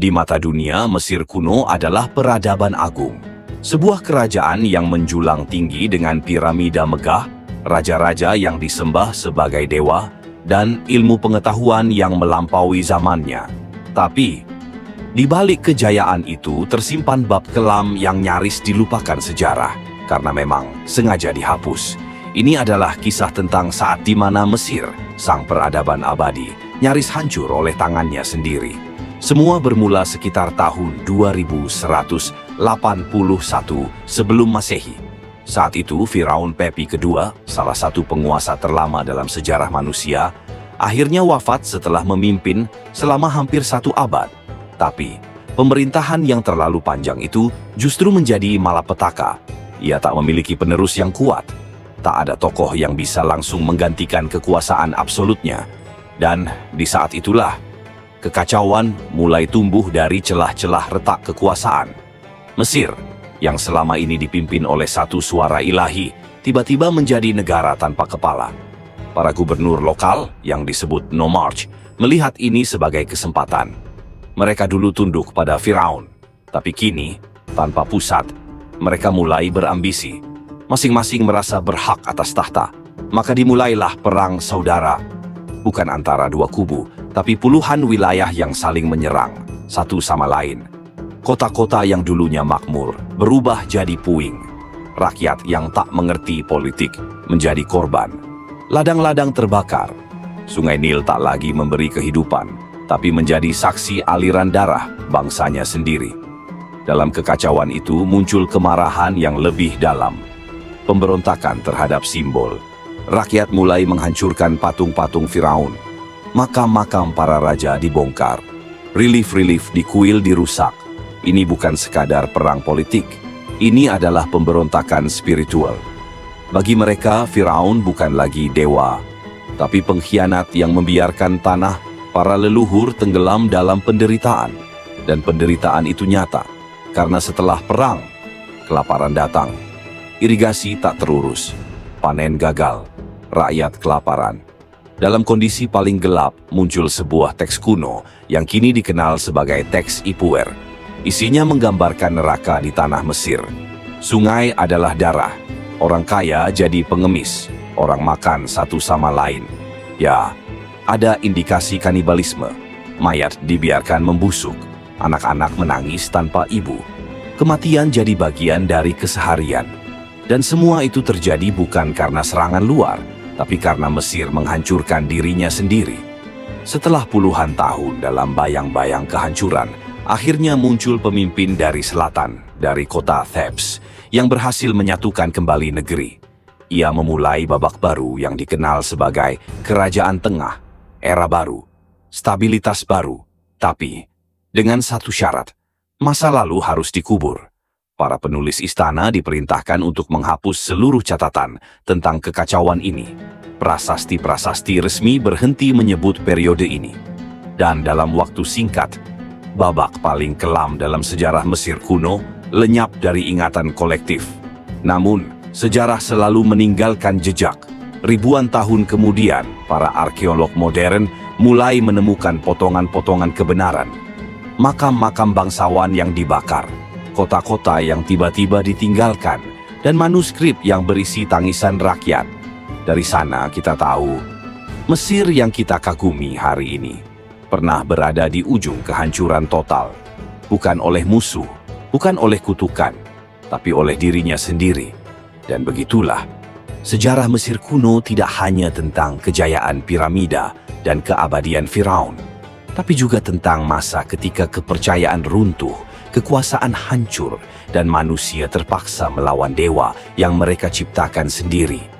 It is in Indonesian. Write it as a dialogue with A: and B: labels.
A: Di mata dunia, Mesir kuno adalah peradaban agung. Sebuah kerajaan yang menjulang tinggi dengan piramida megah, raja-raja yang disembah sebagai dewa, dan ilmu pengetahuan yang melampaui zamannya. Tapi, di balik kejayaan itu tersimpan bab kelam yang nyaris dilupakan sejarah, karena memang sengaja dihapus. Ini adalah kisah tentang saat di mana Mesir, sang peradaban abadi, nyaris hancur oleh tangannya sendiri. Semua bermula sekitar tahun 2181 sebelum Masehi. Saat itu, Firaun Pepi II, salah satu penguasa terlama dalam sejarah manusia, akhirnya wafat setelah memimpin selama hampir 1 abad. Tapi, pemerintahan yang terlalu panjang itu justru menjadi malapetaka. Ia tak memiliki penerus yang kuat. Tak ada tokoh yang bisa langsung menggantikan kekuasaan absolutnya. Dan di saat itulah, kekacauan mulai tumbuh dari celah-celah retak kekuasaan. Mesir, yang selama ini dipimpin oleh satu suara ilahi, tiba-tiba menjadi negara tanpa kepala. Para gubernur lokal, yang disebut nomarch, melihat ini sebagai kesempatan. Mereka dulu tunduk pada Firaun, tapi kini, tanpa pusat, mereka mulai berambisi. Masing-masing merasa berhak atas tahta. Maka dimulailah perang saudara. Bukan antara dua kubu, tapi puluhan wilayah yang saling menyerang satu sama lain. Kota-kota yang dulunya makmur berubah jadi puing. Rakyat yang tak mengerti politik menjadi korban. Ladang-ladang terbakar. Sungai Nil tak lagi memberi kehidupan, tapi menjadi saksi aliran darah bangsanya sendiri. Dalam kekacauan itu muncul kemarahan yang lebih dalam. Pemberontakan terhadap simbol. Rakyat mulai menghancurkan patung-patung Firaun. Makam-makam para raja dibongkar. Relief-relief di kuil dirusak. Ini bukan sekadar perang politik. Ini adalah pemberontakan spiritual. Bagi mereka, Firaun bukan lagi dewa, tapi pengkhianat yang membiarkan tanah para leluhur tenggelam dalam penderitaan. Dan penderitaan itu nyata, karena setelah perang, kelaparan datang. Irigasi tak terurus, panen gagal, rakyat kelaparan. Dalam kondisi paling gelap, muncul sebuah teks kuno yang kini dikenal sebagai teks Ipuwer. Isinya menggambarkan neraka di tanah Mesir. Sungai adalah darah, orang kaya jadi pengemis, orang makan satu sama lain. Ya, ada indikasi kanibalisme. Mayat dibiarkan membusuk, anak-anak menangis tanpa ibu. Kematian jadi bagian dari keseharian. Dan semua itu terjadi bukan karena serangan luar, tapi karena Mesir menghancurkan dirinya sendiri. Setelah puluhan tahun dalam bayang-bayang kehancuran, akhirnya muncul pemimpin dari selatan, dari kota Thebes, yang berhasil menyatukan kembali negeri. Ia memulai babak baru yang dikenal sebagai Kerajaan Tengah, era baru, stabilitas baru. Tapi, dengan satu syarat, masa lalu harus dikubur. Para penulis istana diperintahkan untuk menghapus seluruh catatan tentang kekacauan ini. Prasasti-prasasti resmi berhenti menyebut periode ini. Dan dalam waktu singkat, babak paling kelam dalam sejarah Mesir kuno lenyap dari ingatan kolektif. Namun, sejarah selalu meninggalkan jejak. Ribuan tahun kemudian, para arkeolog modern mulai menemukan potongan-potongan kebenaran. Makam-makam bangsawan yang dibakar, kota-kota yang tiba-tiba ditinggalkan, dan manuskrip yang berisi tangisan rakyat. Dari sana kita tahu, Mesir yang kita kagumi hari ini pernah berada di ujung kehancuran total. Bukan oleh musuh, bukan oleh kutukan, tapi oleh dirinya sendiri. Dan begitulah, sejarah Mesir kuno tidak hanya tentang kejayaan piramida dan keabadian Firaun, tapi juga tentang masa ketika kepercayaan runtuh, kekuasaan hancur, dan manusia terpaksa melawan dewa yang mereka ciptakan sendiri.